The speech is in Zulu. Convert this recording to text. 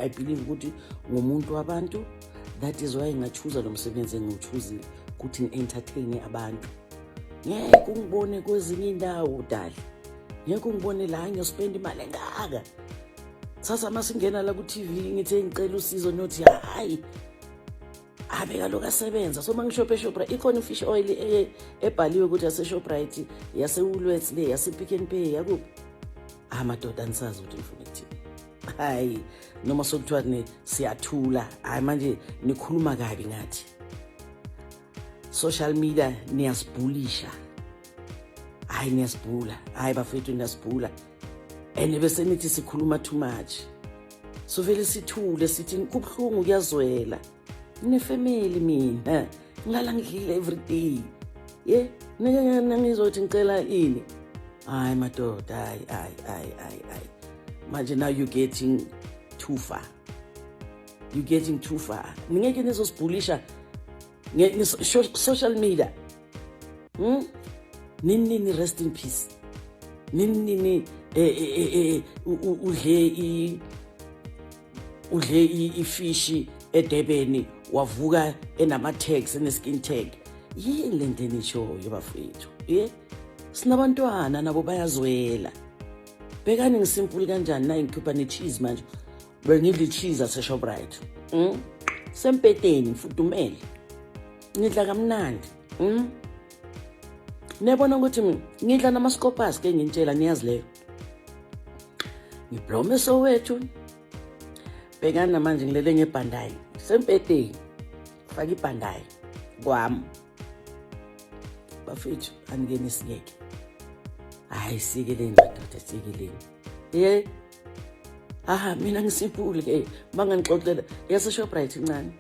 I believe ukuthi ngumuntu wabantu. That is why ngachuza lo msebenzi engiwuchuzile ukuthi ngi-entertain abantu. Ngeke ungibone kwezinye indawo dali. Ngeke ungibone la ngiyospend imali engaka. Sasa masingena la ku TV ngithe ngicela usizo nothi hayi. Abe kaloku asebenza. So mangishope Shoprite ikhona fish oil ebhaliwe ukuthi ase Shoprite yase Woolworths le yase Pick n Pay yakuphi. Amadoda anisazi ukuthi ngifuna ukuthini. Hayi noma sokuthiwa ne siyathula. Hayi manje nikhuluma kabi ngathi. Social media niyasibhulisha. Hayi niyasibhula. Hayi bafethu niyasibhula. And bese nithi sikhuluma too much. So vele sithule sithi kubhlungu kuyazwela. Nefamily mina. Ngala ngidlile every day. Yeah, ngizothi ngicela ini. Hayi madoda, hayi. Manje now you're getting too far. You're getting too far. Ngeke nizosibhulisha social media. Nini rest in peace. Nini udle ifishi eDebeni wavuka enama tags eneskin tag. Yini lento enishoyo bafethu? Sinabantwana nabo bayazwela. Bekani ngisimple kanjani na ngikhipha necheese manje. Bengidla cheese ase Shoprite. Sempeteni mfudumele. Ngidla kamnandi. Nebona ukuthi ngidla namascopas ke ngintshela niyazi leyo. Ngiblome Soweto. Bekana manje ngilele ngebhandayi. Sempeteni. Faka ibhandayi kwami. Bafethu angene siyeke. Hayi sikeleni madoda sikeleni. Aha mina ngisimple ke mangangixoxela yase Shoprite incane.